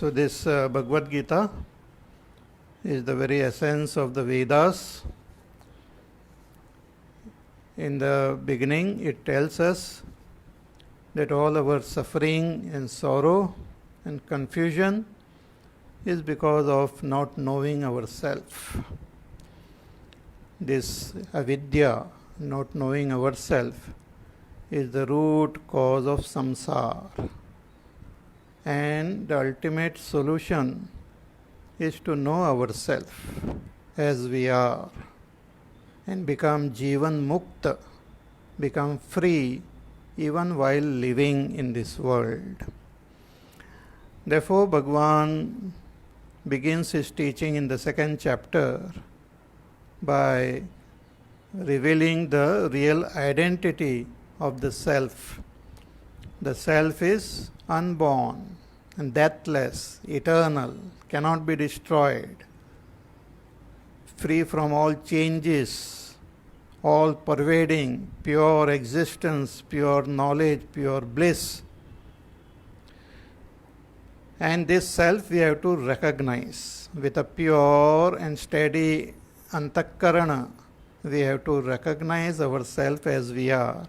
So this Bhagavad Gita is the very essence of the Vedas. In the beginning, it tells us that all our suffering and sorrow and confusion is because of not knowing ourself. This avidya, not knowing ourself, is the root cause of samsara. And the ultimate solution is to know ourselves as we are and become Jivan Mukta, become free even while living in this world. Therefore, Bhagavan begins his teaching in the second chapter by revealing the real identity of the self. The self is unborn and deathless, eternal, cannot be destroyed, free from all changes, all pervading, pure existence, pure knowledge, pure bliss. And this self we have to recognize with a pure and steady antakarana. We have to recognize ourselves as we are.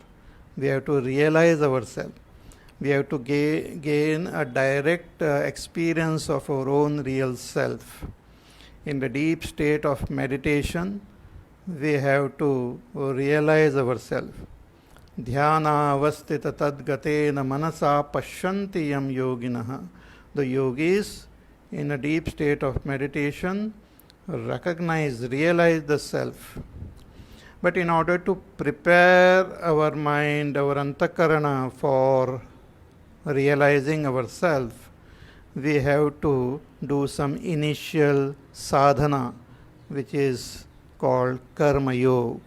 We have to realize ourselves. We have to gain a direct experience of our own real self. In the deep state of meditation, we have to realize ourselves. Dhyana avastita tadgatena manasa pashyanti yam yoginah. The yogis, in a deep state of meditation, recognize, realize the self. But in order to prepare our mind, our antakarana for realizing ourselves, we have to do some initial sadhana, which is called Karma Yoga.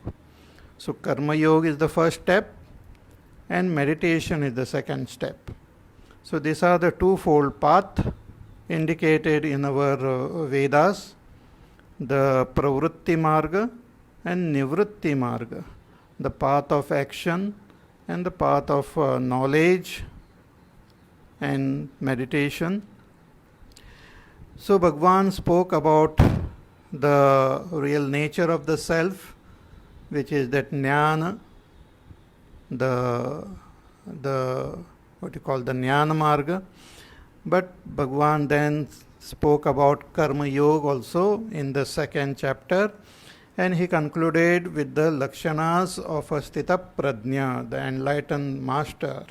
So Karma Yoga is the first step and meditation is the second step. So these are the twofold path indicated in our Vedas, the Pravritti Marga and Nivritti Marga, the path of action and the path of knowledge and meditation. So Bhagavan spoke about the real nature of the self, which is that jnana, the what you call the jnana marga. But Bhagavan then spoke about karma yoga also in the second chapter, and he concluded with the lakshanas of a sthita prajna, the enlightened master.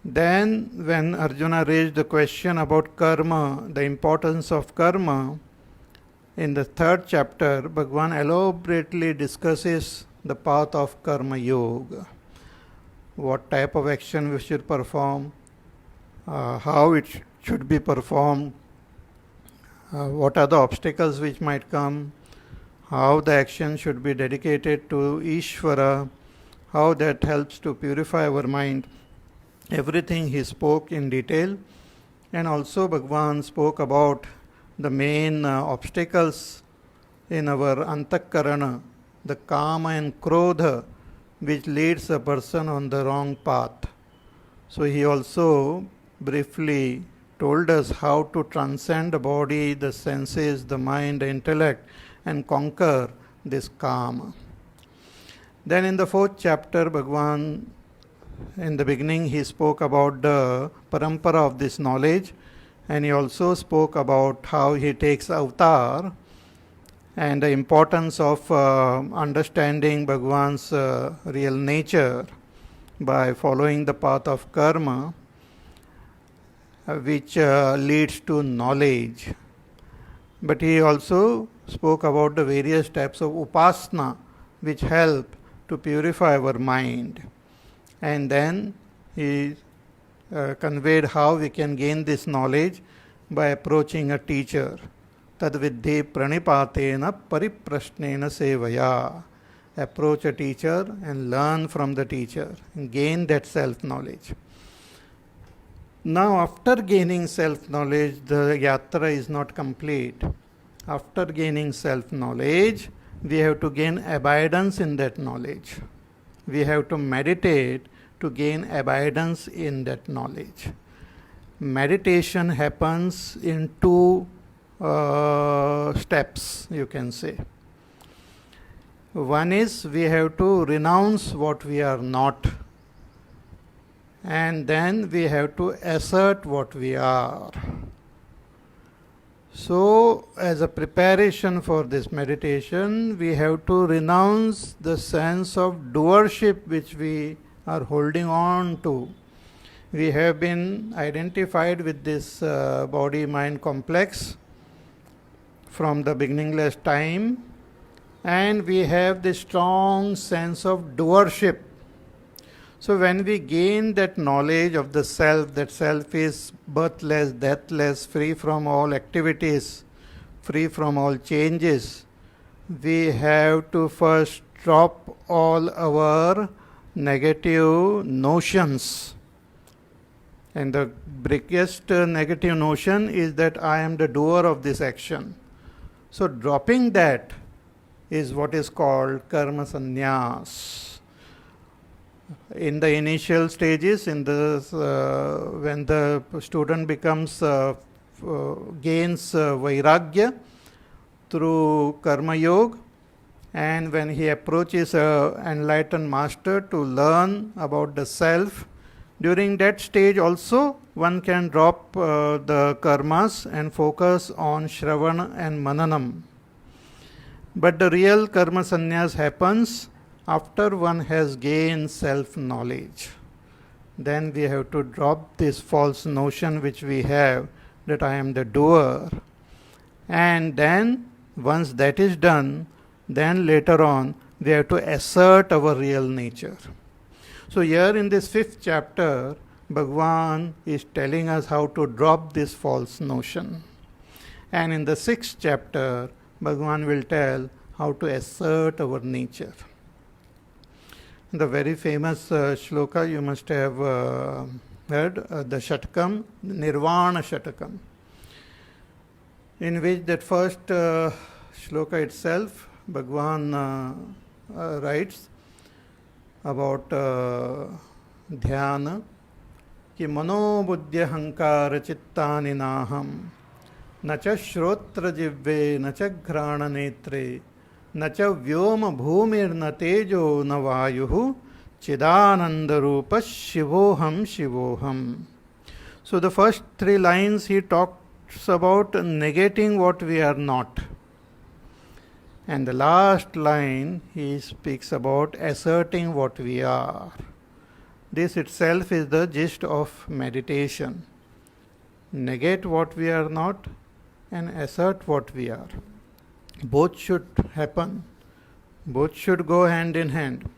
Then when Arjuna raised the question about karma, the importance of karma, in the third chapter, Bhagavan elaborately discusses the path of karma yoga. What type of action we should perform, how it should be performed, what are the obstacles which might come, how the action should be dedicated to Ishvara, how that helps to purify our mind. Everything he spoke in detail, and also Bhagavan spoke about the main obstacles in our antakarana, the kama and krodha, which leads a person on the wrong path. So he also briefly told us how to transcend the body, the senses, the mind, the intellect, and conquer this kama. Then in the fourth chapter, Bhagavan, in the beginning, he spoke about the parampara of this knowledge, and he also spoke about how he takes avatar and the importance of understanding Bhagavan's real nature by following the path of karma, which leads to knowledge. But he also spoke about the various types of upasana which help to purify our mind. And then he conveyed how we can gain this knowledge by approaching a teacher. Tadviddhi pranipatena pariprashnena sevaya. Approach a teacher and learn from the teacher and gain that self-knowledge. Now, after gaining self-knowledge, the yatra is not complete. After gaining self-knowledge, we have to gain abidance in that knowledge. We have to meditate to gain abidance in that knowledge. meditation happens in two steps, you can say. One is we have to renounce what we are not, and then we have to assert what we are. So, as a preparation for this meditation, we have to renounce the sense of doership which we are holding on to. We have been identified with this body-mind complex from the beginningless time, and we have this strong sense of doership. So when we gain that knowledge of the self, that self is birthless, deathless, free from all activities, free from all changes, we have to first drop all our negative notions. And the biggest negative notion is that I am the doer of this action. So dropping that is what is called karma sannyas. In the initial stages, when the student becomes gains vairagya through karma yoga, and when he approaches an enlightened master to learn about the self, during that stage also one can drop the karmas and focus on shravana and mananam. But the real karma sannyas happens after one has gained self-knowledge. Then we have to drop this false notion which we have that I am the doer. And then once that is done, then later on we have to assert our real nature. So here in this 5th chapter, Bhagavan is telling us how to drop this false notion. And in the 6th chapter, Bhagavan will tell how to assert our nature. The very famous shloka you must have heard, the Shatakam, Nirvana Shatakam, in which that first shloka itself, Bhagavan writes about dhyana, ki manobuddhya hankara chittani naham, nacha shrotra jivve, nacha ghrana netre, nacha vyoma bhumir na tejo na vayuhu, chidananda rupa shivoham shivoham. So the first 3 lines he talks about negating what we are not. And the last line he speaks about asserting what we are. This itself is the gist of meditation. Negate what we are not and assert what we are. Both should happen. Both should go hand in hand.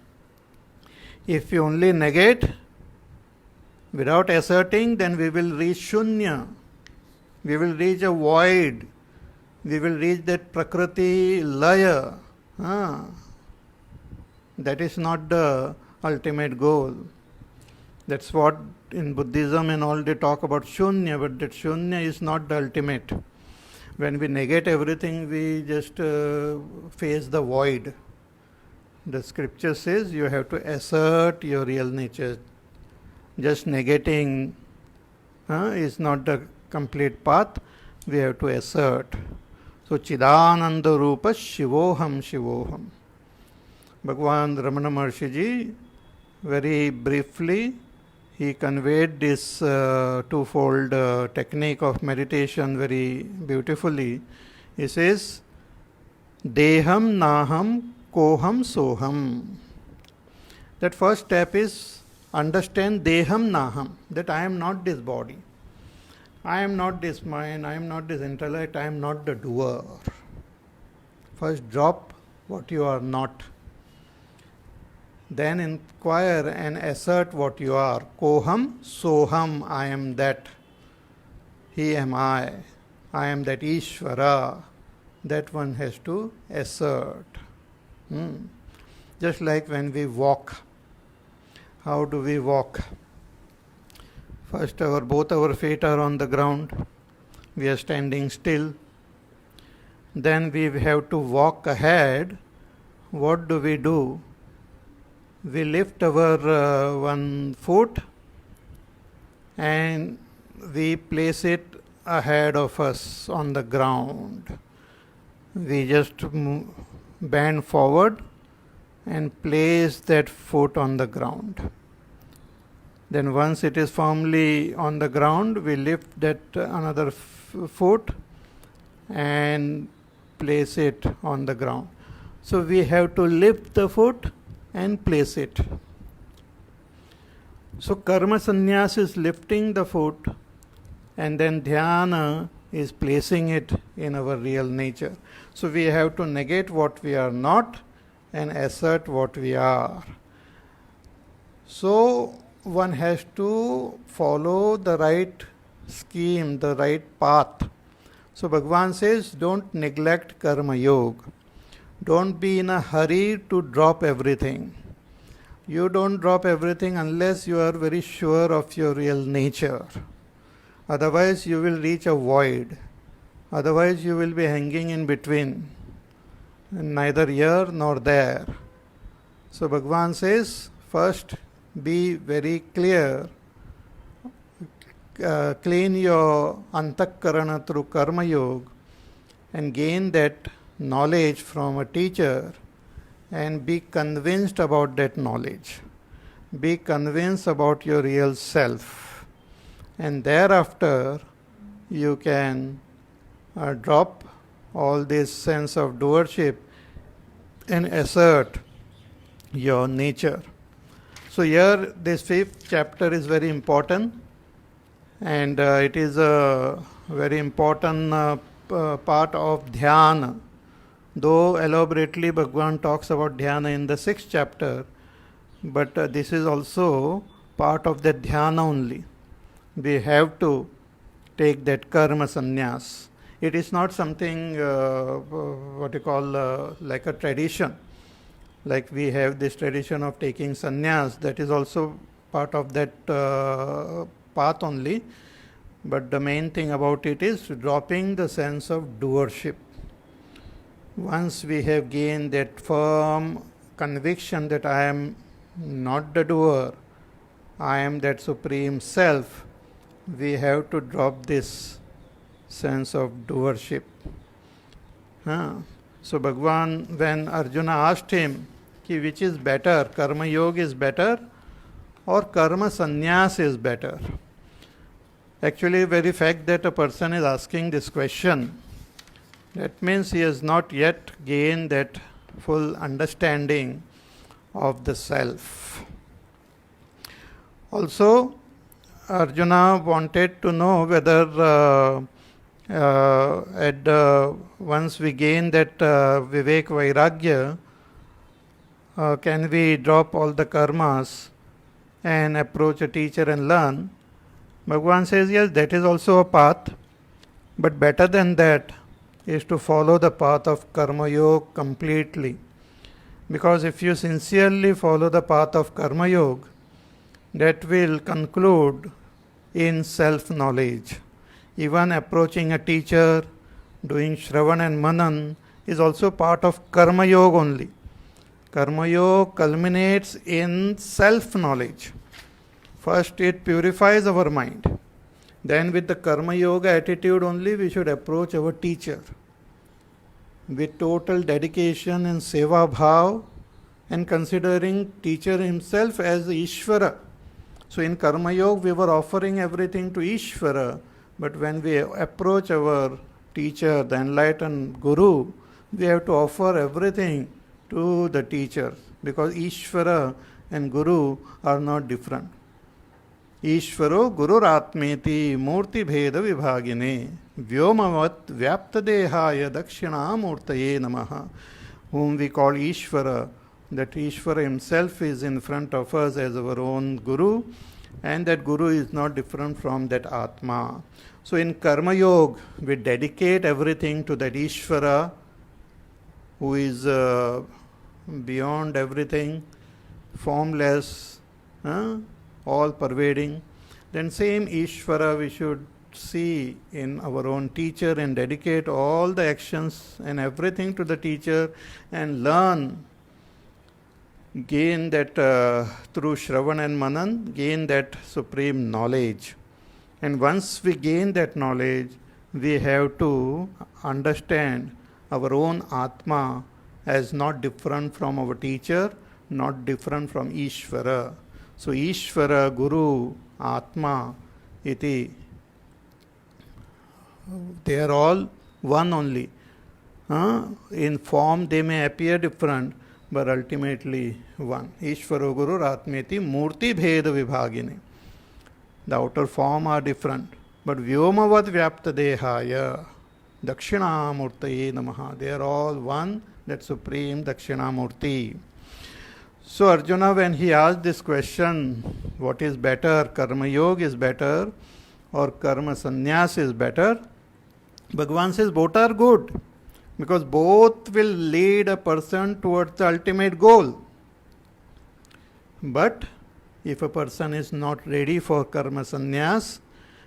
If you only negate without asserting, then we will reach shunya. We will reach a void. We will reach that prakriti laya. That is not the ultimate goal. That's what in Buddhism and all they talk about shunya, but that shunya is not the ultimate. When we negate everything, we just face the void. The scripture says you have to assert your real nature. Just negating is not the complete path. We have to assert. So, Chidananda Rupa Shivoham Shivoham. Bhagavan Ramana Maharshi Ji, very briefly, he conveyed this twofold technique of meditation very beautifully. He says, Deham Naham Koham Soham. That first step is understand Deham Naham, that I am not this body. I am not this mind, I am not this intellect, I am not the doer. First drop what you are not. Then inquire and assert what you are. Koham, soham, I am that. He am I am that Ishvara. That one has to assert. Just like when we walk. How do we walk? First, both our feet are on the ground. We are standing still. Then we have to walk ahead. What do? We lift our one foot and we place it ahead of us on the ground. We just bend forward and place that foot on the ground. Then once it is firmly on the ground, we lift that another foot and place it on the ground. So we have to lift the foot and place it. So karma sannyas is lifting the foot, and then dhyana is placing it in our real nature. So we have to negate what we are not and assert what we are. So one has to follow the right scheme, the right path. So Bhagavan says, don't neglect karma yoga. Don't be in a hurry to drop everything. You don't drop everything unless you are very sure of your real nature. Otherwise you will reach a void. Otherwise you will be hanging in between, neither here nor there. So Bhagavan says, first be very clear. Clean your antakarana through karma yoga and gain that knowledge from a teacher and be convinced about that knowledge. Be convinced about your real self. And thereafter you can drop all this sense of doership and assert your nature. So here this fifth chapter is very important, and it is a very important part of dhyana. Though elaborately Bhagavan talks about dhyana in the sixth chapter, but this is also part of the dhyana only. We have to take that karma sannyas. It is not something what you call like a tradition. Like we have this tradition of taking sannyas, that is also part of that path only. But the main thing about it is dropping the sense of doership. Once we have gained that firm conviction that I am not the doer, I am that supreme self, we have to drop this sense of doership. So Bhagavan, when Arjuna asked him, which is better, karma yoga is better or karma sannyas is better? Actually, very fact that a person is asking this question, that means he has not yet gained that full understanding of the self. Also, Arjuna wanted to know whether once we gain that Vivek Vairagya, can we drop all the karmas and approach a teacher and learn? Bhagavan says, yes, that is also a path, but better than that is to follow the path of karma yoga completely. Because if you sincerely follow the path of karma yoga, that will conclude in self-knowledge. Even approaching a teacher, doing Shravan and Manan is also part of karma yoga only. Karma yoga culminates in self-knowledge. First it purifies our mind. Then with the karma yoga attitude only we should approach our teacher. With total dedication and seva bhav, and considering teacher himself as Ishvara. So in karma yoga we were offering everything to Ishvara, but when we approach our teacher, the enlightened Guru, we have to offer everything to the teacher, because Ishvara and Guru are not different. Ishvaro Gururatmeti Murti Bheda Vibhagine Vyomavat Vyaptadehaya Dakshina Murtaye Namaha, whom we call Ishvara. That Ishvara himself is in front of us as our own Guru, and that Guru is not different from that Atma. So in Karma Yoga, we dedicate everything to that Ishvara who is beyond everything, formless, all pervading. Then same Ishvara we should see in our own teacher and dedicate all the actions and everything to the teacher and learn, gain that through Shravan and Manan, gain that supreme knowledge. And once we gain that knowledge, we have to understand our own Atma as not different from our teacher, not different from Ishvara. So Ishvara, Guru, Atma, iti, they are all one only. In form they may appear different, but ultimately one. Ishvaro Guru Atmeti Murti Bheda Vibhagini. The outer form are different, but Vyomavad Vyapta Dehaya Dakshinamurtaye Namaha. They are all one, that supreme Dakshinamurti. So Arjuna, when he asked this question, what is better, Karma Yoga is better or Karma Sannyas is better? Bhagavan says both are good, because both will lead a person towards the ultimate goal. But if a person is not ready for karma sannyas,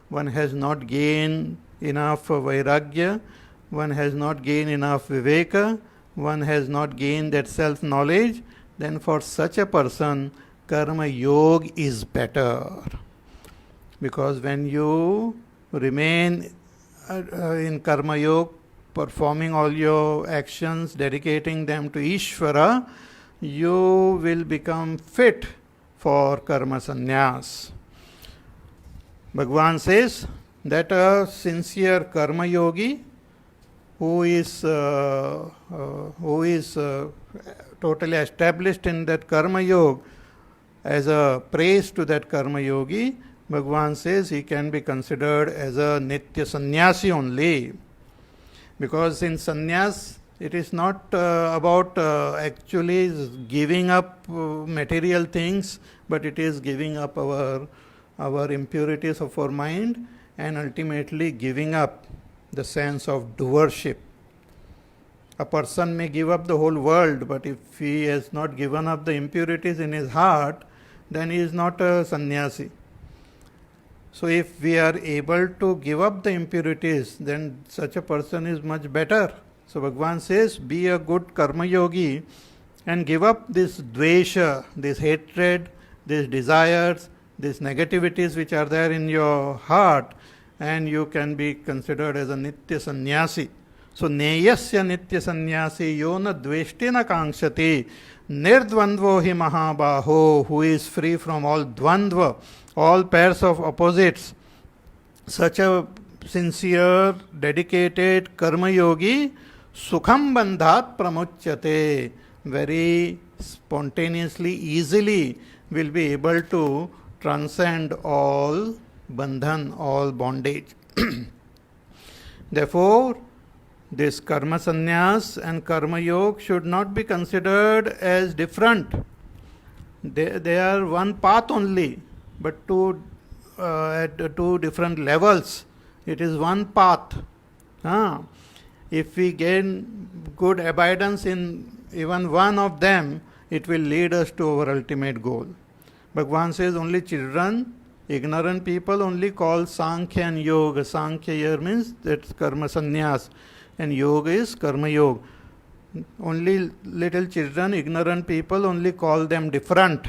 one has not gained enough vairagya, one has not gained enough viveka, one has not gained that self-knowledge, then for such a person, karma yoga is better. Because when you remain in karma yoga, performing all your actions, dedicating them to Ishvara, you will become fit for karma sannyas. Bhagavan says that a sincere karma yogi who is totally established in that karma yoga, as a praise to that karma yogi, Bhagavan says he can be considered as a nitya sannyasi only. Because in sannyas, it is not about actually giving up material things, but it is giving up our impurities of our mind and ultimately giving up the sense of doership. A person may give up the whole world, but if he has not given up the impurities in his heart, then he is not a sannyasi. So if we are able to give up the impurities, then such a person is much better. So Bhagavan says, be a good karma yogi and give up this dvesha, this hatred, these desires, these negativities which are there in your heart, and you can be considered as a nitya sannyasi. So neyasya nitya sannyasi yona dveshtina kankshati nirdvandvo hi mahabaho, who is free from all dvandva, all pairs of opposites. Such a sincere, dedicated karma yogi, sukham bandhat pramuchyate, very spontaneously, easily will be able to transcend all bandhan, all bondage. Therefore, this karma sannyas and karma yoga should not be considered as different. They are one path only, but at two different levels. It is one path. If we gain good abidance in even one of them, it will lead us to our ultimate goal. Bhagavan says only children, ignorant people only call Sankhya and Yoga. Sankhya here means that's karma sannyas, and Yoga is karma yoga. Only little children, ignorant people only call them different.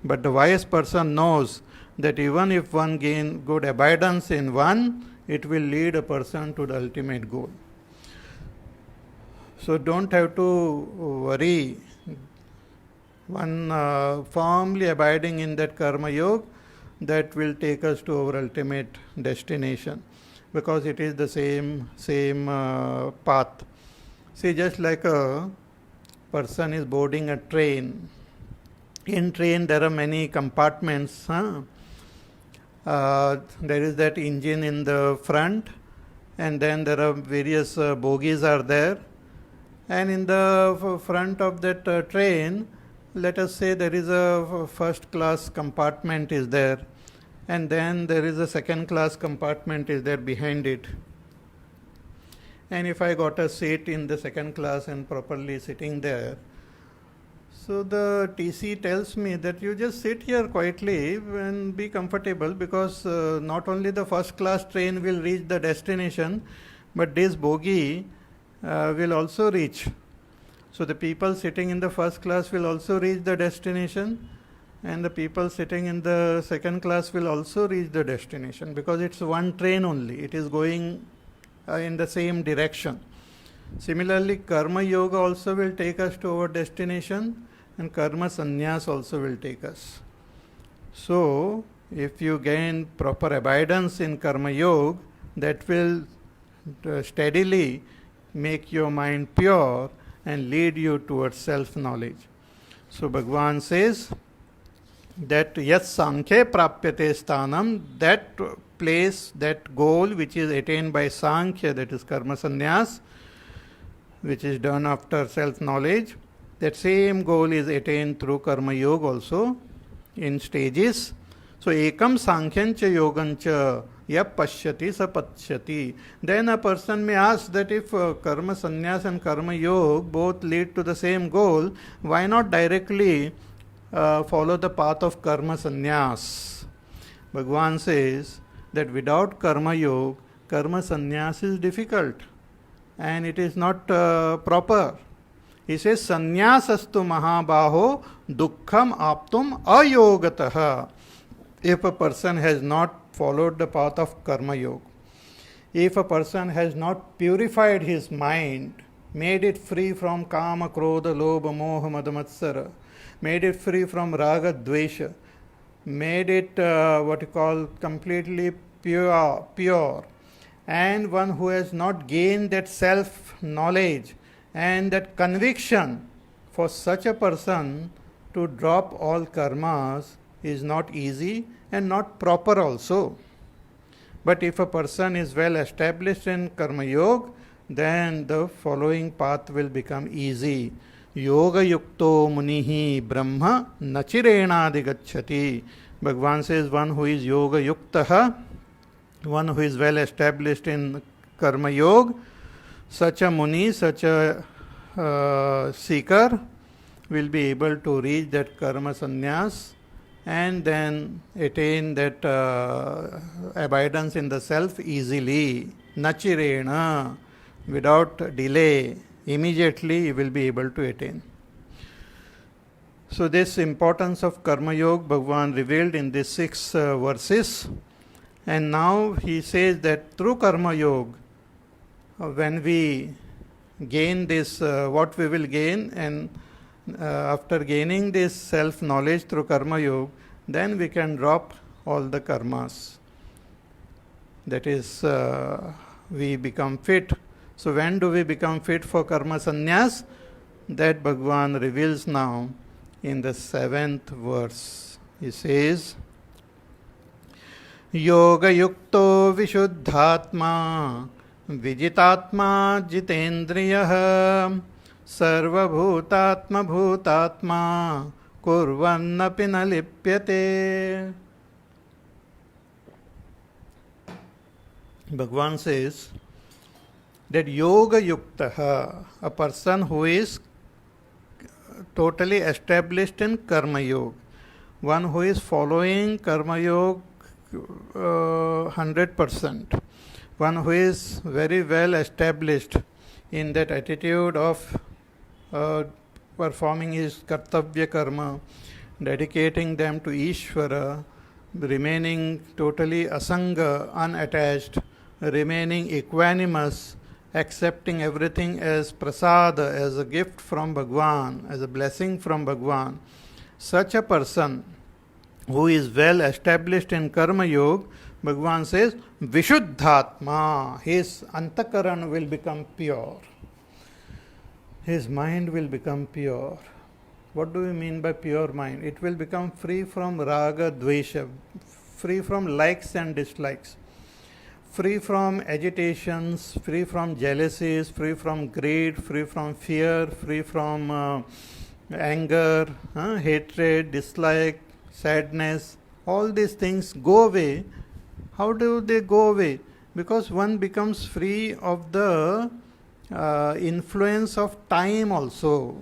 But the wise person knows that even if one gain good abidance in one, it will lead a person to the ultimate goal. So don't have to worry. One firmly abiding in that karma yoga, that will take us to our ultimate destination, because it is the same path. See, just like a person is boarding a train. In train there are many compartments. There is that engine in the front, and then there are various bogies are there. And in the front of that train, let us say there is a first class compartment is there, and then there is a second class compartment is there behind it. And if I got a seat in the second class and properly sitting there, so the TC tells me that you just sit here quietly and be comfortable, because not only the first class train will reach the destination, but this bogie will also reach. So the people sitting in the first class will also reach the destination, and the people sitting in the second class will also reach the destination, because it's one train only. It is going in the same direction. Similarly, Karma Yoga also will take us to our destination, and Karma Sannyas also will take us. So, if you gain proper abidance in Karma Yoga, that will steadily make your mind pure and lead you towards self-knowledge. So, Bhagavan says that yat sankhya prapyate sthanam, that place, that goal which is attained by Sankhya, that is Karma Sannyas, which is done after self-knowledge, that same goal is attained through Karma Yoga also in stages. So, ekam sankhyancha yogancha yap pashyati sapachyati. Then a person may ask that if Karma Sannyas and Karma Yoga both lead to the same goal, why not directly follow the path of Karma Sannyas? Bhagavan says that without Karma Yoga, Karma Sannyas is difficult and it is not proper. He says, Sannyasastu mahabaho dukkham aptum ayogataha. If a person has not followed the path of Karma Yoga, if a person has not purified his mind, made it free from kama, krodha, lobha, moha, mada, matsara, made it free from raga, dvesha, made it what you call completely pure, and one who has not gained that self-knowledge and that conviction, for such a person to drop all karmas is not easy and not proper also. But if a person is well established in Karma Yoga, then the following path will become easy. Yoga yukto munihi brahma nachirenadi gacchati. Bhagavan says one who is yoga yuktaha, one who is well established in Karma Yoga, such a muni, such a seeker will be able to reach that Karma Sannyas and then attain that abidance in the self easily, nachirena, without delay, immediately he will be able to attain. So this importance of Karma Yoga Bhagavan revealed in these 6 verses, and now he says that through Karma Yoga, when we gain this, what we will gain, and after gaining this self-knowledge through Karma Yoga, then we can drop all the karmas. That is, we become fit. So when do we become fit for Karma Sannyas? That Bhagavan reveals now in the 7th verse. He says, Yoga yukto vishuddhatma vijitatma jitendriyah sarvabhutatma bhutatma kurvannapi na lipyate. Bhagavan says that yoga yuktaha, a person who is totally established in Karma Yoga, one who is following Karma Yoga 100%, one who is very well established in that attitude of performing his kartavya karma, dedicating them to Ishvara, remaining totally asanga, unattached, remaining equanimous, accepting everything as prasada, as a gift from Bhagavan, as a blessing from Bhagavan. Such a person who is well established in Karma Yoga, Bhagavan says, Vishuddhatma, his antakaran will become pure. His mind will become pure. What do we mean by pure mind? It will become free from raga, dvesha, free from likes and dislikes, free from agitations, free from jealousies, free from greed, free from fear, free from anger, hatred, dislike, sadness. All these things go away. How do they go away? Because one becomes free of the influence of time also.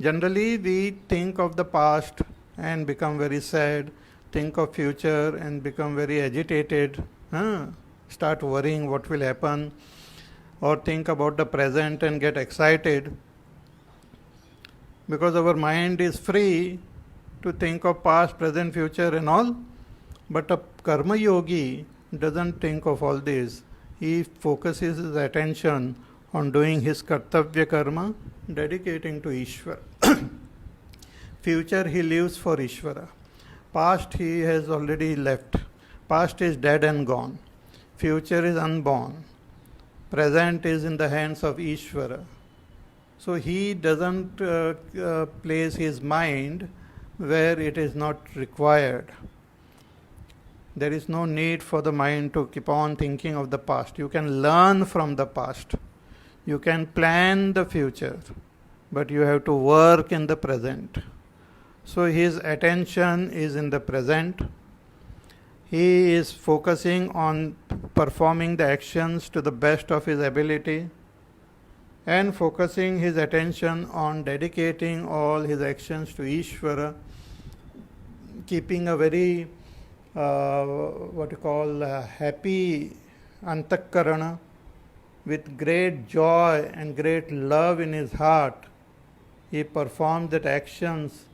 Generally, we think of the past and become very sad, think of future and become very agitated, start worrying what will happen, or think about the present and get excited. Because our mind is free, to think of past, present, future and all. But a karma yogi doesn't think of all this. He focuses his attention on doing his kartavya karma, dedicating to Ishvara. Future he lives for Ishvara. Past he has already left. Past is dead and gone. Future is unborn. Present is in the hands of Ishvara. So he doesn't place his mind where it is not required. There is no need for the mind to keep on thinking of the past. You can learn from the past. You can plan the future, but you have to work in the present. So his attention is in the present. He is focusing on performing the actions to the best of his ability and focusing his attention on dedicating all his actions to Ishvara, keeping a very happy antakarana with great joy and great love in his heart. He performs that actions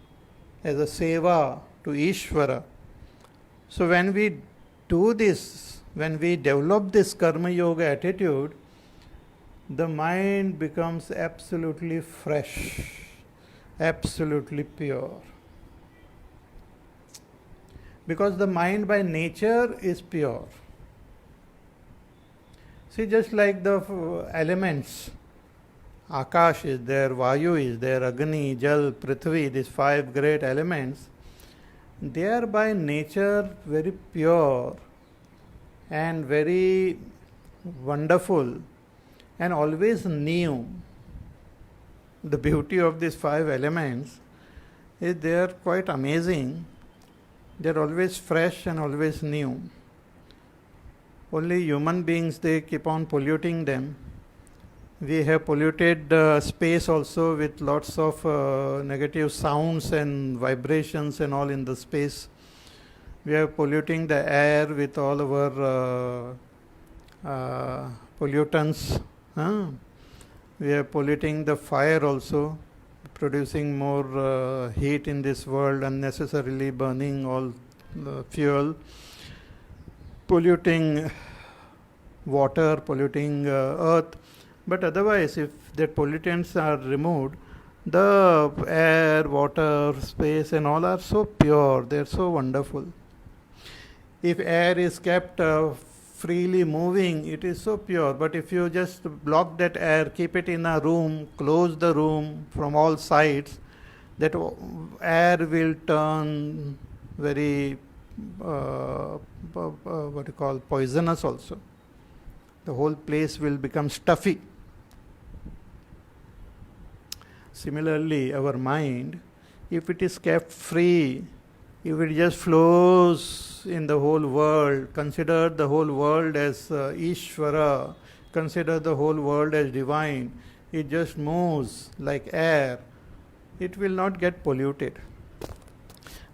as a seva to Ishvara. So when we do this, when we develop this karma yoga attitude, the mind becomes absolutely fresh, absolutely pure. Because the mind by nature is pure. See, just like the elements, Akash is there, Vayu is there, Agni, Jal, Prithvi, these 5 great elements, they are by nature very pure and very wonderful and always new. The beauty of these 5 elements is they are quite amazing. They are always fresh and always new. Only human beings, they keep on polluting them. We have polluted space also with lots of negative sounds and vibrations and all in the space. We are polluting the air with all our pollutants. We are polluting the fire also, producing more heat in this world, unnecessarily burning all the fuel, polluting water, polluting earth. But otherwise, if the pollutants are removed, the air, water, space and all are so pure, they are so wonderful. If air is kept freely moving, it is so pure. But if you just block that air, keep it in a room, close the room from all sides, that air will turn very poisonous also. The whole place will become stuffy. Similarly, our mind, if it is kept free, if it just flows in the whole world, consider the whole world as Ishvara, consider the whole world as divine, it just moves like air, it will not get polluted.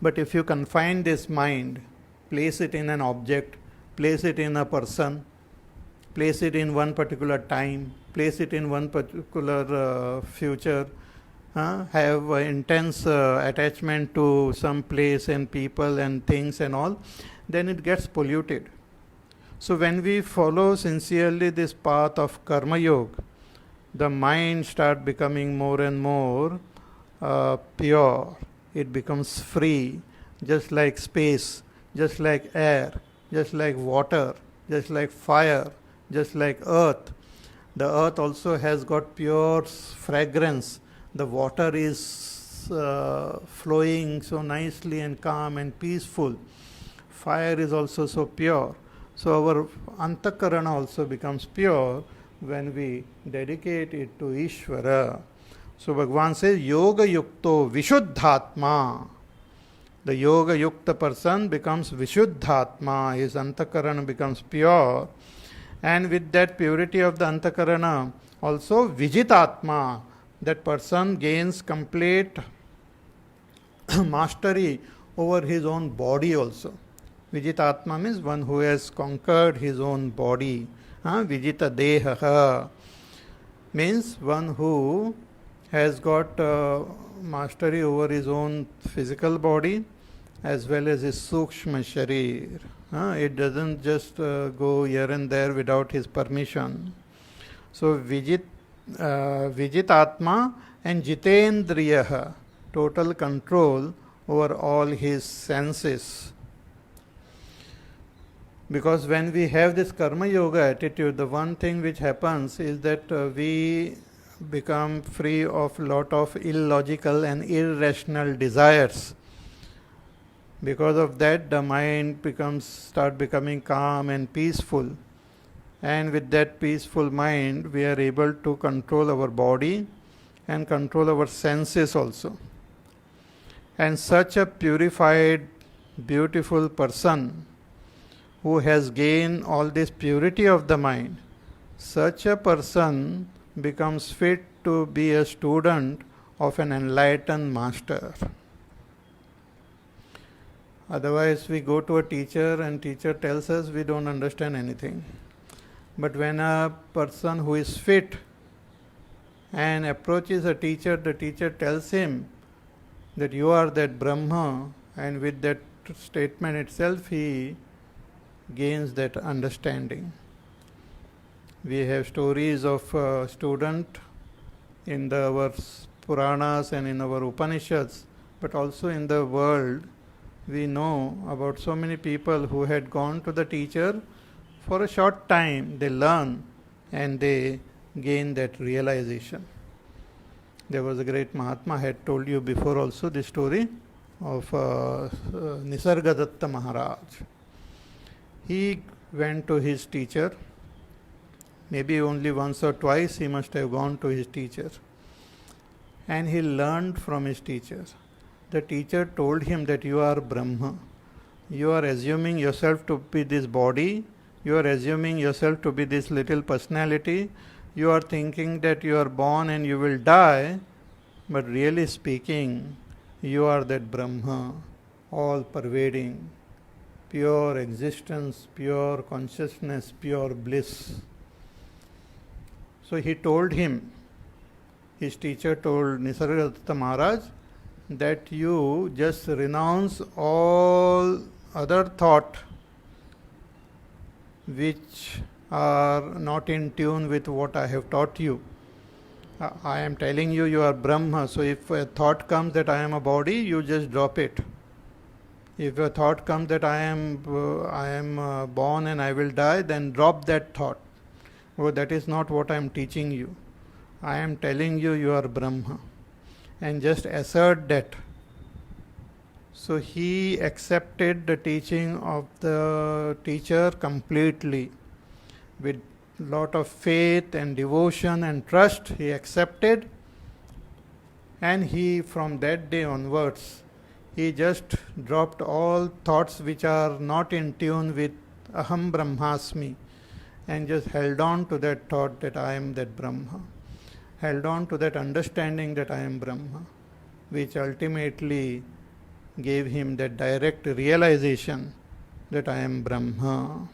But if you confine this mind, place it in an object, place it in a person, place it in one particular time, place it in one particular future, have intense attachment to some place and people and things and all, then it gets polluted. So when we follow sincerely this path of Karma Yoga, the mind starts becoming more and more pure. It becomes free, just like space, just like air, just like water, just like fire, just like earth. The earth also has got pure fragrance. The water is flowing so nicely and calm and peaceful. Fire is also so pure. So our antakarana also becomes pure when we dedicate it to Ishvara. So Bhagavan says, Yoga Yukto Vishuddhatma. The Yoga Yukta person becomes Vishuddhatma. His antakarana becomes pure. And with that purity of the antakarana, also Vijitatma. That person gains complete mastery over his own body also. Vijitatma means one who has conquered his own body. Vijita deha means one who has got mastery over his own physical body as well as his sukshma sharir. It doesn't just go here and there without his permission. So Vijitatma and Jitendriyaha, total control over all his senses. Because when we have this karma yoga attitude, the one thing which happens is that we become free of lot of illogical and irrational desires. Because of that, the mind start becoming calm and peaceful. And with that peaceful mind, we are able to control our body and control our senses also. And such a purified, beautiful person who has gained all this purity of the mind, such a person becomes fit to be a student of an enlightened master. Otherwise, we go to a teacher and teacher tells us we don't understand anything. But when a person who is fit and approaches a teacher, the teacher tells him that you are that Brahma, and with that statement itself he gains that understanding. We have stories of a student in our Puranas and in our Upanishads, but also in the world we know about so many people who had gone to the teacher for a short time, they learn and they gain that realization. There was a great Mahatma, I had told you before also this story of Nisargadatta Maharaj. He went to his teacher, maybe only once or twice he must have gone to his teacher, and he learned from his teacher. The teacher told him that you are Brahma. You are assuming yourself to be this body, you are assuming yourself to be this little personality, you are thinking that you are born and you will die, but really speaking, you are that Brahma, all pervading, pure existence, pure consciousness, pure bliss. So he told him, his teacher told Nisargadatta Maharaj, that you just renounce all other thought which are not in tune with what I have taught you. I am telling you, you are Brahma. So if a thought comes that I am a body, you just drop it. If a thought comes that I am born and I will die, then drop that thought. Oh, that is not what I am teaching you. I am telling you, you are Brahma. And just assert that. So he accepted the teaching of the teacher completely. With lot of faith and devotion and trust, he accepted. And he, from that day onwards, he just dropped all thoughts which are not in tune with Aham Brahmasmi, and just held on to that thought that I am that Brahma. Held on to that understanding that I am Brahma, which ultimately gave him that direct realization that I am Brahma.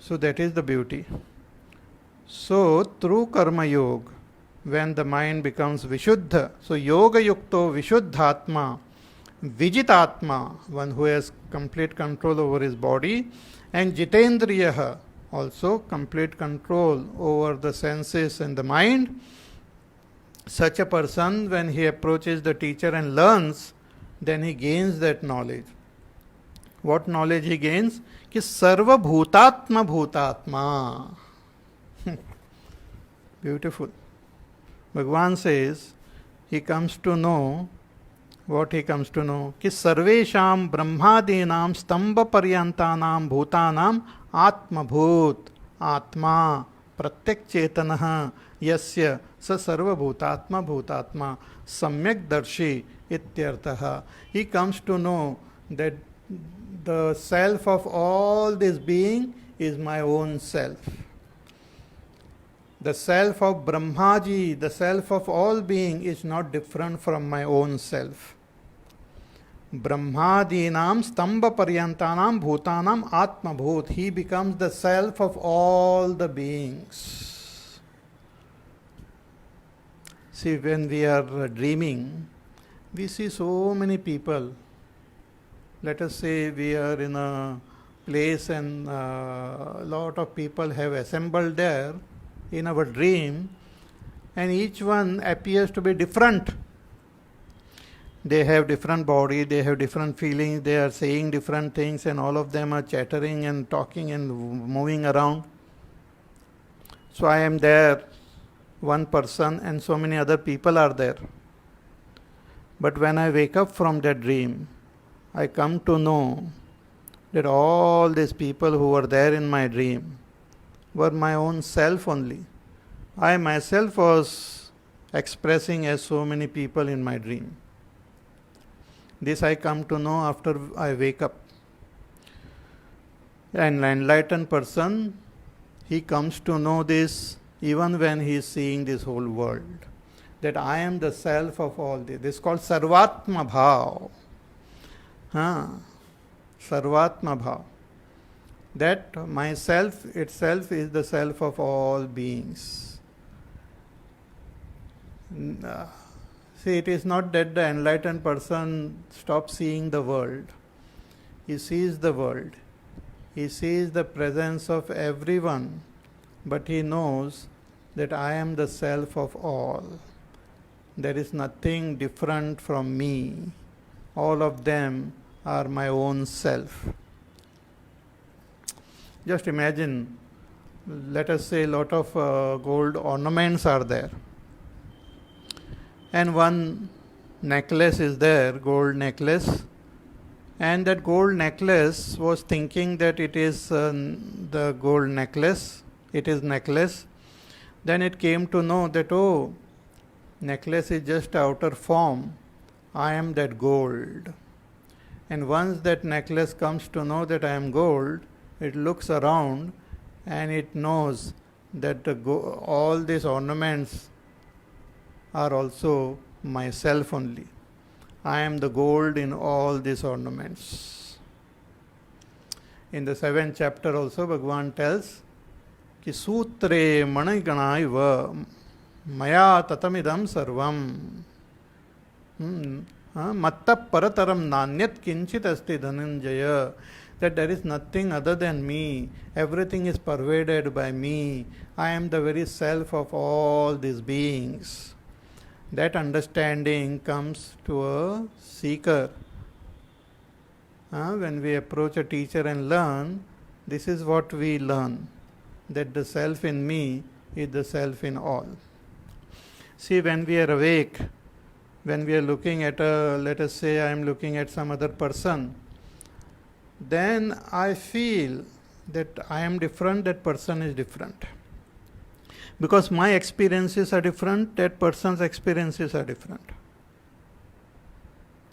So that is the beauty. So through Karma Yoga, when the mind becomes Vishuddha, so Yoga Yukto Vishuddhatma, Vijitatma, one who has complete control over his body, and Jitendriyaha, also complete control over the senses and the mind. Such a person, when he approaches the teacher and learns, then he gains that knowledge. What knowledge he gains? Ki sarva bhutatma bhutatma. Beautiful. Bhagavan says, he comes to know, what he comes to know? Ki sarvesham brahmadinam stamba paryantanam bhutanam atma bhut atma pratyek chetanah yasya sa sarva bhutatma bhutatma samyak darshi ityartah. He comes to know that the self of all this being is my own self. The self of Brahmaji, the self of all being is not different from my own self. Brahmadinam stamba paryantanam bhutanam atma bhut. He becomes the self of all the beings. See, when we are dreaming, we see so many people. Let us say we are in a place and a lot of people have assembled there in our dream, and each one appears to be different. They have different body, they have different feelings, they are saying different things, and all of them are chattering and talking and moving around. So I am there, one person, and so many other people are there. But when I wake up from that dream, I come to know that all these people who were there in my dream were my own self only. I myself was expressing as so many people in my dream. This I come to know after I wake up. An enlightened person, he comes to know this even when he is seeing this whole world, that I am the self of all this. This is called Sarvatma Bhav. Sarvatma Bhav. That myself itself is the self of all beings. See, it is not that the enlightened person stops seeing the world. He sees the world. He sees the presence of everyone, but he knows that I am the self of all. There is nothing different from me. All of them are my own self. Just imagine, let us say a lot of gold ornaments are there. And one necklace is there, gold necklace. And that gold necklace was thinking that it is the gold necklace. It is necklace. Then it came to know that, oh, necklace is just outer form. I am that gold. And once that necklace comes to know that I am gold, it looks around and it knows that all these ornaments are also myself only. I am the gold in all these ornaments. In the 7th chapter also, Bhagavan tells, कि सूत्रे मणिगणाइव मया ततमिदं सर्वं मत्तः परतरं नान्यत् किंचित् अस्ति Dhananjay. That there is nothing other than me. Everything is pervaded by me. I am the very self of all these beings. That understanding comes to a seeker. When we approach a teacher and learn, this is what we learn, that the self in me is the self in all. See, when we are awake, when we are looking at let us say I am looking at some other person, then I feel that I am different, that person is different. Because my experiences are different, that person's experiences are different.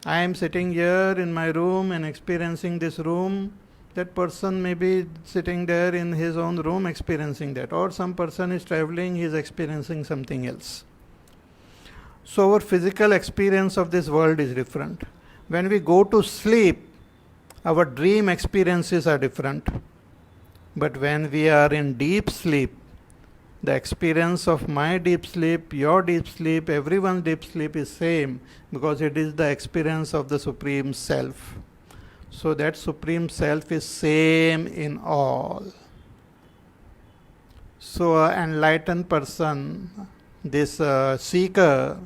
I am sitting here in my room and experiencing this room. That person may be sitting there in his own room experiencing that. Or some person is traveling, he is experiencing something else. So our physical experience of this world is different. When we go to sleep, our dream experiences are different. But when we are in deep sleep, the experience of my deep sleep, your deep sleep, everyone's deep sleep is same, because it is the experience of the Supreme Self. So that Supreme Self is same in all. So an enlightened person, this seeker,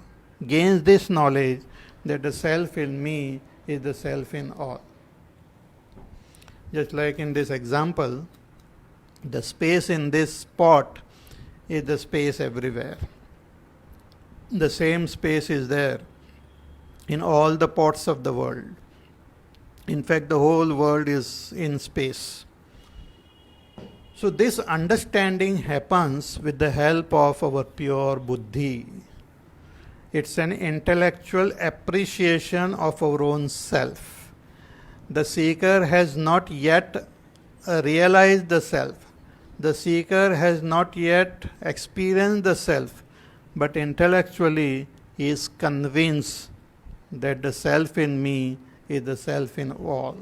gains this knowledge that the self in me is the self in all. Just like in this example, the space in this pot is the space everywhere. The same space is there in all the pots of the world. In fact, the whole world is in space. So this understanding happens with the help of our pure buddhi. It's an intellectual appreciation of our own self. The seeker has not yet realized the self. The seeker has not yet experienced the self, but intellectually he is convinced that the self in me is the self in all.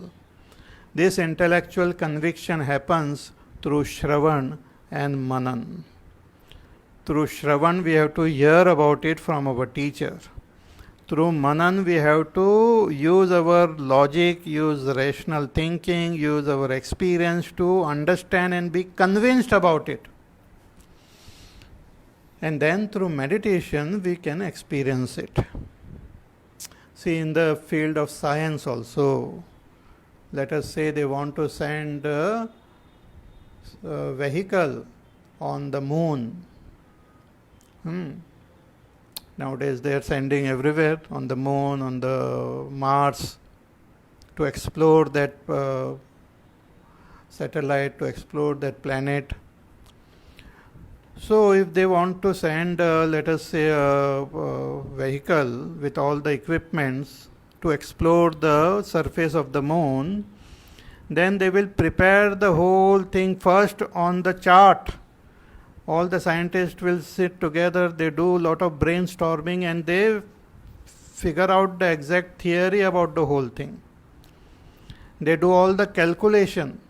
This intellectual conviction happens through Shravan and Manan. Through Shravan, we have to hear about it from our teacher. Through Manan, we have to use our logic, use rational thinking, use our experience to understand and be convinced about it. And then through meditation, we can experience it. See, in the field of science also, let us say they want to send a vehicle on the moon. Nowadays they are sending everywhere, on the moon, on the Mars, to explore that satellite, to explore that planet. So if they want to send, let us say, a vehicle with all the equipments to explore the surface of the moon, then they will prepare the whole thing first on the chart. All the scientists will sit together, they do a lot of brainstorming and they figure out the exact theory about the whole thing. They do all the calculation.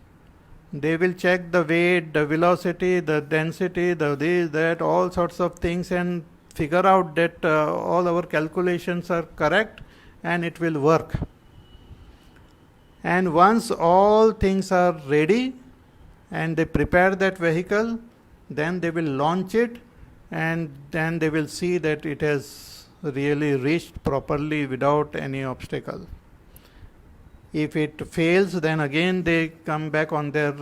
They will check the weight, the velocity, the density, the this, that, all sorts of things and figure out that all our calculations are correct and it will work. And once all things are ready and they prepare that vehicle, then they will launch it and then they will see that it has really reached properly without any obstacle. If it fails, then again they come back on their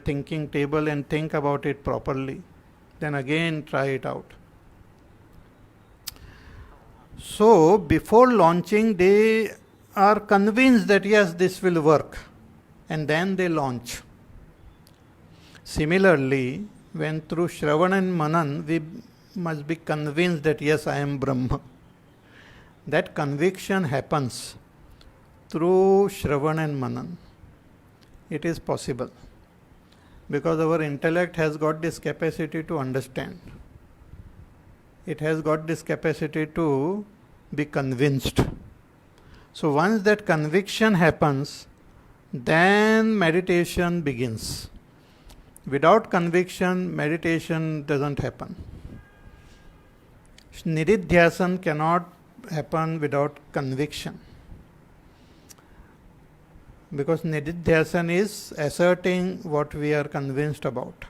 thinking table and think about it properly. Then again try it out. So before launching, they are convinced that yes, this will work, and then they launch. Similarly, when through Shravan and Manan, we must be convinced that yes, I am Brahma. That conviction happens through Shravan and Manan. It is possible because our intellect has got this capacity to understand. It has got this capacity to be convinced. So once that conviction happens, then meditation begins. Without conviction, meditation doesn't happen. Nididhyasan cannot happen without conviction. Because Nididhyasan is asserting what we are convinced about.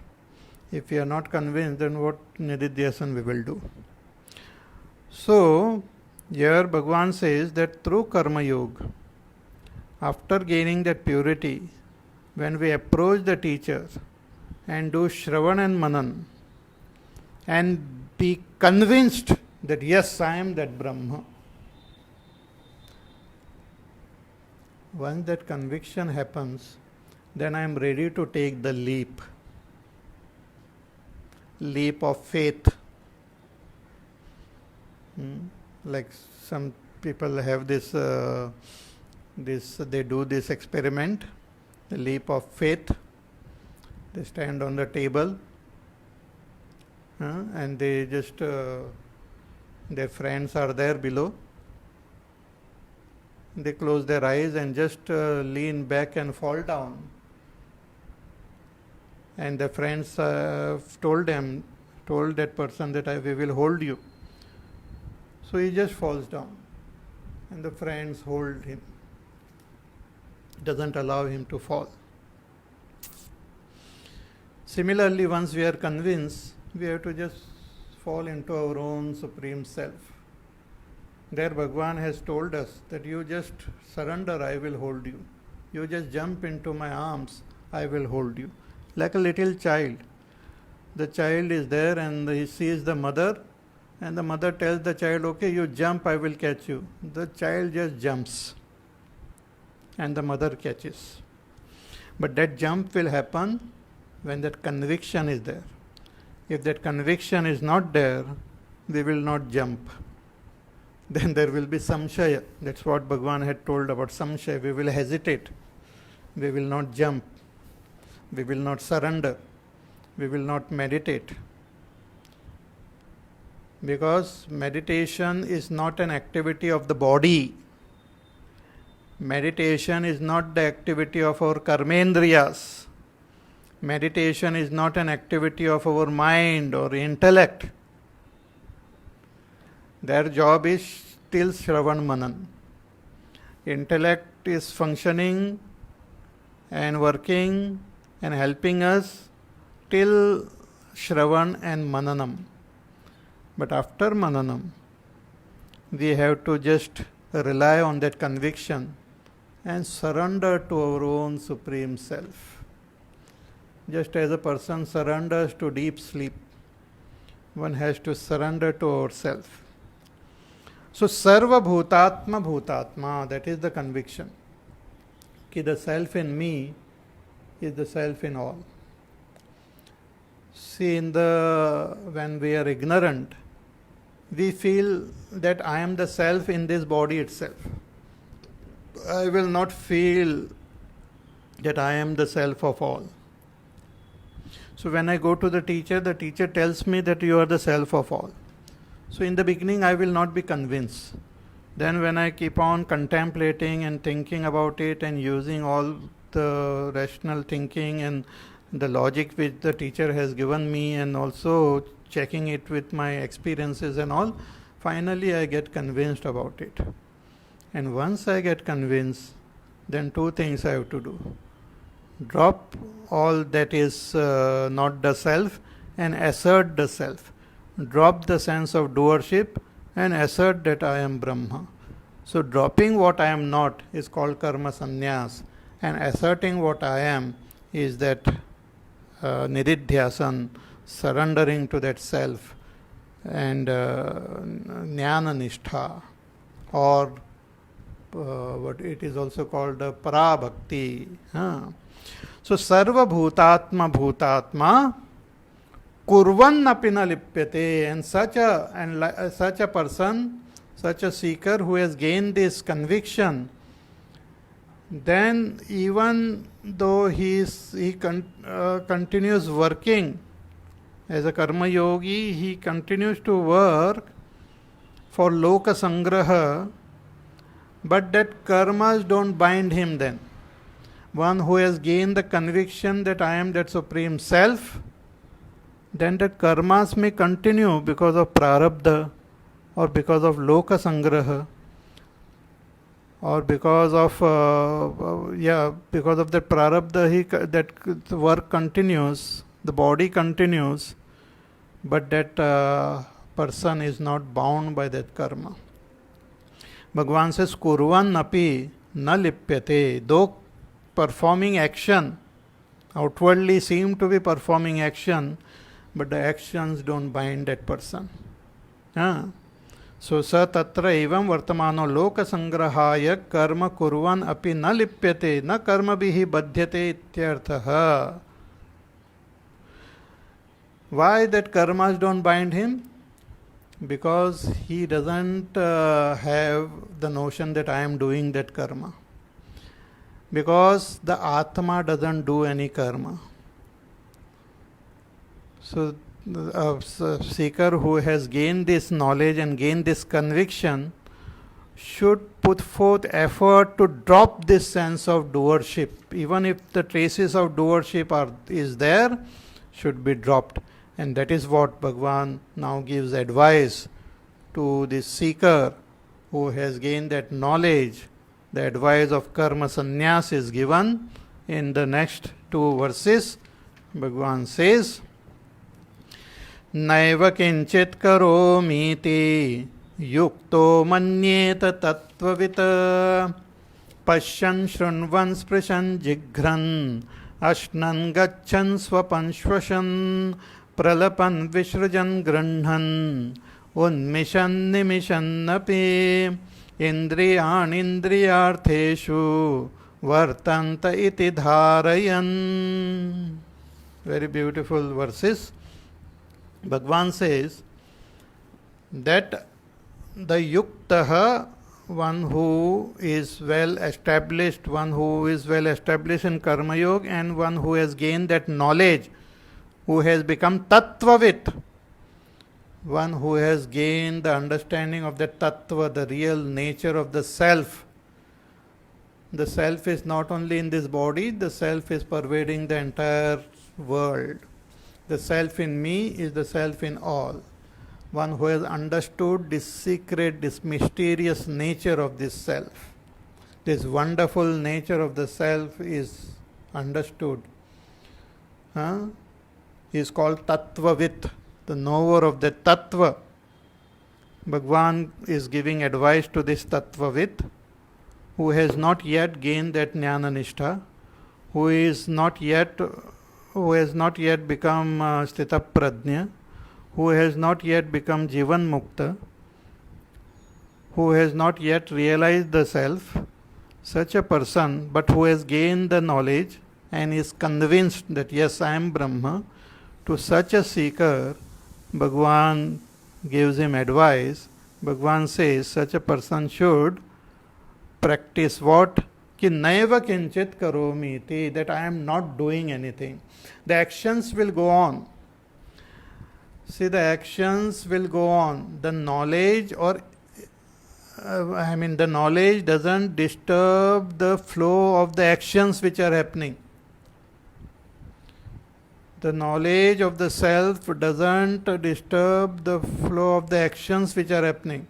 If we are not convinced, then what Nididhyasan we will do? So, here Bhagavan says that through Karma Yoga, after gaining that purity, when we approach the teacher and do Shravan and Manan and be convinced that yes, I am that Brahma. Once that conviction happens, then I am ready to take the leap of faith. Like some people have this, they do this experiment, the leap of faith. They stand on the table and they just, their friends are there below. They close their eyes and just lean back and fall down. And the friends told that person that we will hold you. So he just falls down. And the friends hold him. Doesn't allow him to fall. Similarly, once we are convinced, we have to just fall into our own Supreme Self. There Bhagavan has told us that you just surrender, I will hold you. You just jump into my arms, I will hold you. Like a little child. The child is there and he sees the mother and the mother tells the child, okay, you jump, I will catch you. The child just jumps and the mother catches. But that jump will happen when that conviction is there. If that conviction is not there, we will not jump. Then there will be samshaya. That's what Bhagavan had told about samshaya. We will hesitate. We will not jump. We will not surrender. We will not meditate. Because meditation is not an activity of the body. Meditation is not the activity of our karmendriyas. Meditation is not an activity of our mind or intellect. Their job is still Shravan Manan. Intellect is functioning and working and helping us till Shravan and Mananam. But after Mananam, we have to just rely on that conviction and surrender to our own Supreme Self. Just as a person surrenders to deep sleep, one has to surrender to ourself. So, Sarva Bhutatma Bhutatma, that is the conviction. Ki the self in me is the self in all. See, when we are ignorant, we feel that I am the self in this body itself. I will not feel that I am the self of all. So when I go to the teacher tells me that you are the self of all. So in the beginning I will not be convinced. Then when I keep on contemplating and thinking about it and using all the rational thinking and the logic which the teacher has given me and also checking it with my experiences and all, finally I get convinced about it. And once I get convinced, then two things I have to do. Drop all that is not the self and assert the self. Drop the sense of doership and assert that I am Brahma. So dropping what I am not is called karma sannyas, and asserting what I am is that nididhyasan, surrendering to that self, and jnana nishtha, or what it is also called parabhakti. So sarva bhutatma bhutatma kurvan apina lipyate, and such a person, such a seeker who has gained this conviction, then even though he continues working as a karma yogi, he continues to work for loka sangraha, but that karmas don't bind him then. One who has gained the conviction that I am that supreme self, then that karmas may continue because of prarabdha or because of loka sangraha or because of that prarabdha, that work continues, the body continues, but that person is not bound by that karma. Bhagavan says, kurvan api na lipyate, though performing action, outwardly seem to be performing action, but the actions don't bind that person. So sa tatra evam vartamano loka sangrahaya karma kurvan api na lipyate na karma bihi badhyate ityarthaha. Why that karmas don't bind him? Because he doesn't have the notion that I am doing that karma. Because the Atma doesn't do any karma. So a seeker who has gained this knowledge and gained this conviction should put forth effort to drop this sense of doership. Even if the traces of doership is there, should be dropped. And that is what Bhagavan now gives advice to this seeker who has gained that knowledge. The advice of karma sannyas is given in the next two verses. Bhagavan says, Naiva kinchit karomiti yukto manyeta tattvavita pashyan shrunvan sprishan jighran ashnan gachan swapan shvashan pralapan vishrajan grandhan unmishan nimishan api indriyan indriyartheshu vartanta iti dharayan. Very beautiful verses. Bhagavan says that the yuktaha, one who is well established, in karma yoga, and one who has gained that knowledge, who has become tattvavit, one who has gained the understanding of the tattva, the real nature of the self. The self is not only in this body, the self is pervading the entire world. The self in me is the self in all. One who has understood this secret, this mysterious nature of this self, this wonderful nature of the self is understood. He is called Tattvavit, the knower of the Tattva. Bhagwan is giving advice to this Tattvavit who has not yet gained that Jnana Nishtha, who has not yet become Sthita Prajna, who has not yet become Jivan Mukta, who has not yet realized the self. Such a person, but who has gained the knowledge and is convinced that yes, I am Brahma, to such a seeker, Bhagwan gives him advice. Bhagwan says such a person should practice what? Ki naiva kinchit karomi iti, that I am not doing anything. The actions will go on. See, the actions will go on. The knowledge the knowledge doesn't disturb the flow of the actions which are happening. The knowledge of the self doesn't disturb the flow of the actions which are happening.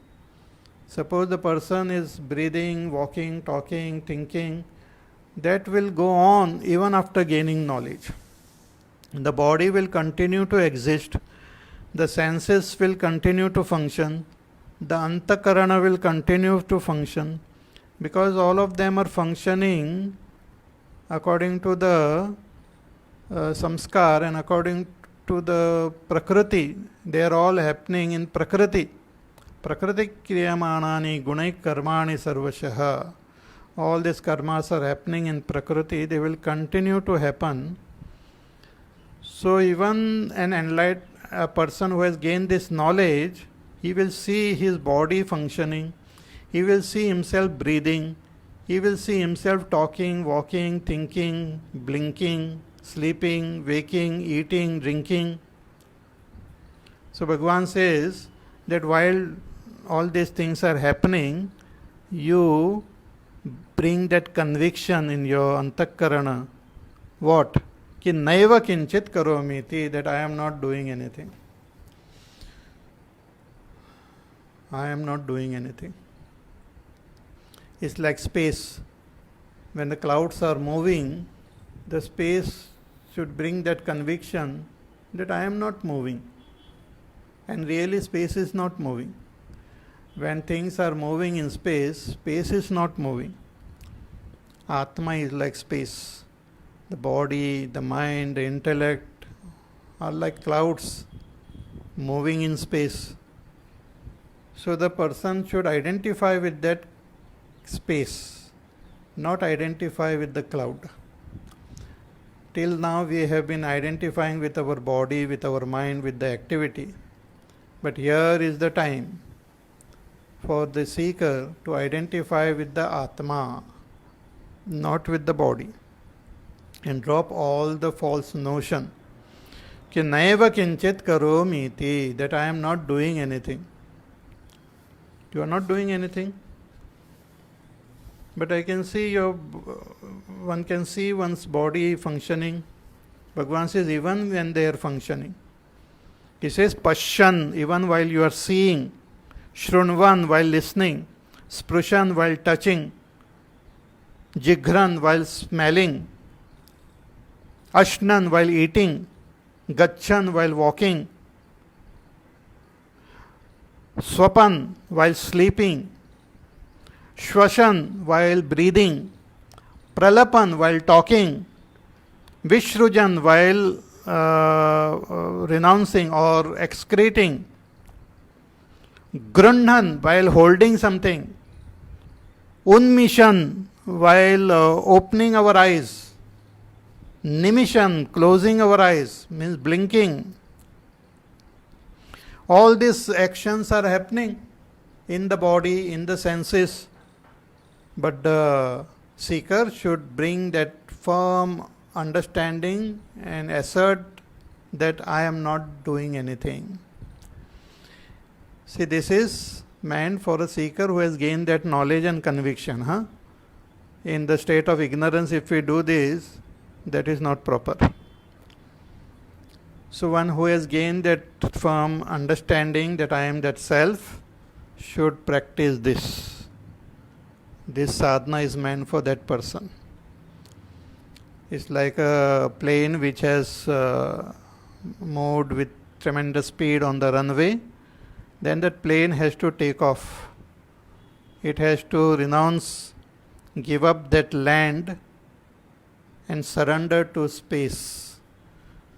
Suppose the person is breathing, walking, talking, thinking, that will go on even after gaining knowledge. The body will continue to exist, the senses will continue to function, the antakarana will continue to function, because all of them are functioning according to the samskar and according to the prakriti. They are all happening in prakriti. Prakriti kriyamanani gunai karmani sarvashaha. All these karmas are happening in prakriti. They will continue to happen. So even a person who has gained this knowledge, he will see his body functioning, he will see himself breathing, he will see himself talking, walking, thinking, blinking, sleeping, waking, eating, drinking. So Bhagwan says that while all these things are happening, you bring that conviction in your antakarana. What? Ki naiva kinchit karomiti, that I am not doing anything. I am not doing anything. It's like space. When the clouds are moving, the space should bring that conviction that I am not moving. And really space is not moving. When things are moving in space, space is not moving. Atma is like space. The body, the mind, the intellect are like clouds moving in space. So the person should identify with that space, not identify with the cloud. Till now we have been identifying with our body, with our mind, with the activity. But here is the time for the seeker to identify with the Atma, not with the body, and drop all the false notion. Ki naiva kinchit karomi iti, that I am not doing anything. You are not doing anything. But I can see one can see one's body functioning. Bhagwan says even when they are functioning. He says Pashyan, even while you are seeing, Shrunvan while listening, Sprushan while touching, Jighran while smelling, Ashnan while eating, Gachan while walking, Swapan while sleeping, Shwashan while breathing, Pralapan while talking, Vishrujan while renouncing or excreting, Grundhan while holding something, Unmishan while opening our eyes, Nimishan closing our eyes, means blinking. All these actions are happening in the body, in the senses. But the seeker should bring that firm understanding and assert that I am not doing anything. See, this is meant for a seeker who has gained that knowledge and conviction. In the state of ignorance, if we do this, that is not proper. So one who has gained that firm understanding that I am that self should practice this. This sadhana is meant for that person. It's like a plane which has moved with tremendous speed on the runway. Then that plane has to take off. It has to renounce, give up that land and surrender to space.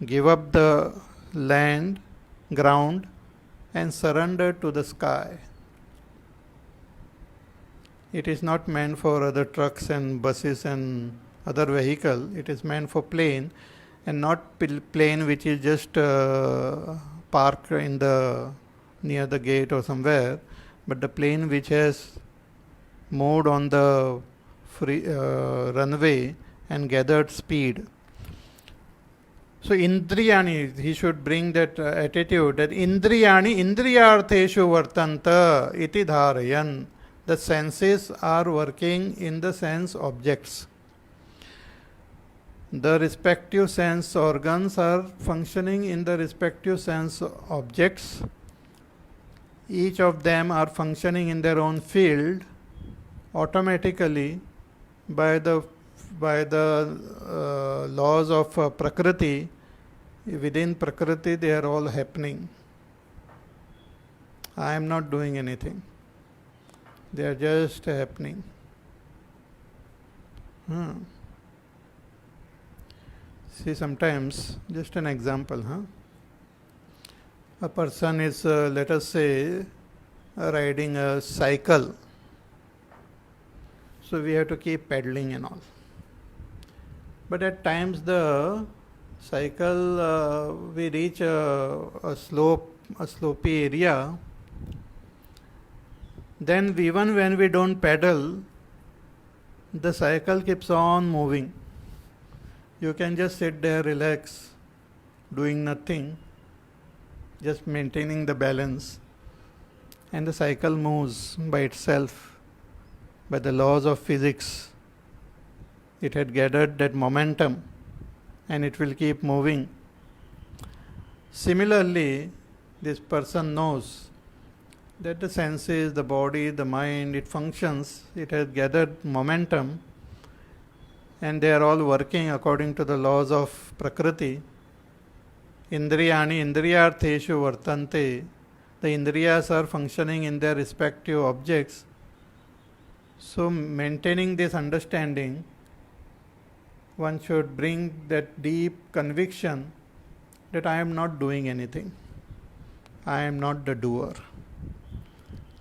Give up the land, ground, and surrender to the sky. It is not meant for other trucks and buses and other vehicle. It is meant for plane, and not plane which is just parked in the near the gate or somewhere, but the plane which has moved on the free runway and gathered speed. So indriyani, he should bring that attitude that indriyani indriyartheshu vartanta iti dharayan. The senses are working in the sense objects. The respective sense organs are functioning in the respective sense objects. Each of them are functioning in their own field automatically by the laws of Prakriti. Within Prakriti they are all happening. I am not doing anything. They are just happening. See, sometimes, just an example, a person is, let us say, riding a cycle. So we have to keep pedaling and all. But at times the cycle, we reach a slopey area. Then even when we don't pedal, the cycle keeps on moving. You can just sit there, relax, doing nothing, just maintaining the balance, and the cycle moves by itself, by the laws of physics. It had gathered that momentum and it will keep moving. Similarly, this person knows that the senses, the body, the mind, it functions, it has gathered momentum, and they are all working according to the laws of Prakriti. Indriyani indriyartheshu vartante. The indriyas are functioning in their respective objects. So maintaining this understanding, one should bring that deep conviction that I am not doing anything. I am not the doer.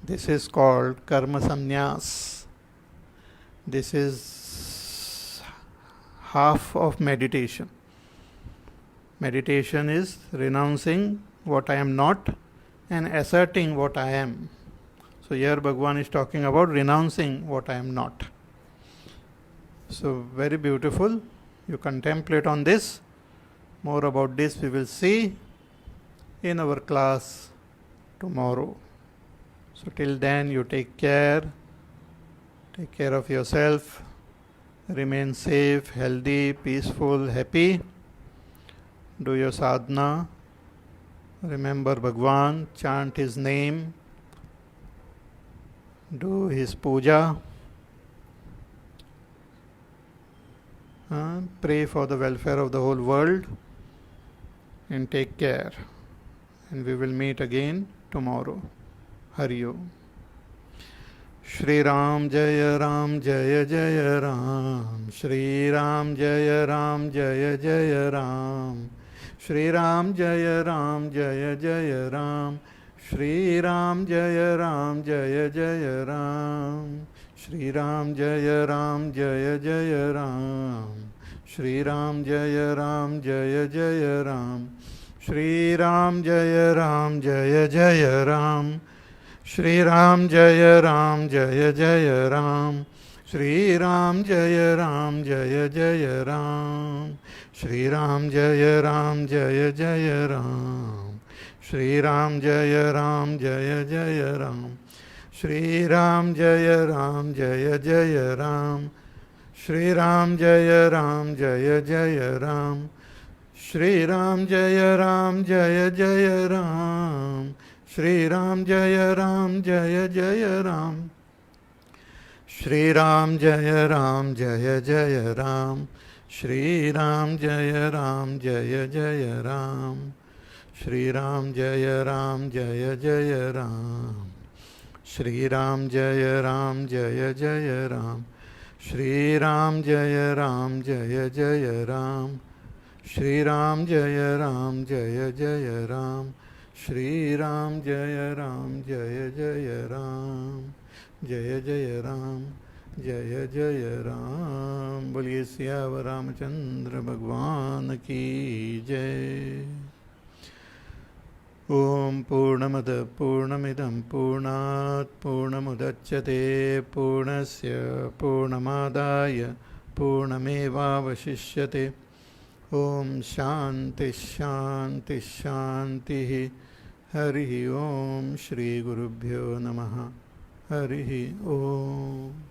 This is called karma sannyas. This is half of meditation. Meditation is renouncing what I am not and asserting what I am. So here Bhagavan is talking about renouncing what I am not. So very beautiful. You contemplate on this. More about this we will see in our class tomorrow. So till then you take care of yourself, remain safe, healthy, peaceful, happy. Do your sadhana, remember Bhagwan, chant his name, do his puja, pray for the welfare of the whole world, and take care. And we will meet again tomorrow. Hari Om. Shri Ram Jaya Ram Jaya Jaya Ram. Shri Ram Jaya Ram Jaya Jaya Ram. Shri Ram Jaya Ram Jaya Jaya Ram. Shri Ram Jaya Ram Jaya Jaya Ram. Shri Ram Jaya Ram Jaya Jaya Ram. Shri Ram Jaya Ram Jaya Jaya Ram. Shri Ram Jaya Ram Jaya Jaya Ram. Shri Ram Jaya Ram Jaya Jaya Ram. Shri Ram Jaya Ram Jaya Jaya Ram. Shri Ram Jaya Ram Jaya Jaya Ram. Shri Ram Jaya Ram Jaya Jaya Ram. Shri Ram Jaya Ram Jaya Jaya Ram. Shri Ram Jaya Ram Jaya Jaya Ram. Shri Ram जय राम, श्री राम जय जय राम, श्री राम जय जय राम, श्री राम जय जय राम, श्री राम जय जय राम, श्री राम जय जय राम, श्री राम जय जय राम, श्री राम जय जय राम, श्री राम जय जय राम, जय जय राम, जय जय राम। बोलिए सियावर रामचंद्र भगवान की जय। ओम पूर्णमद पूर्णमिदं पूर्णात् पूर्णमुदच्यते पूर्णस्य पूर्णमादाय पूर्णमेवावशिष्यते। ओम शांति शांति शांति। हरि ओम। श्री गुरुभ्यो नमः। हरि ओम।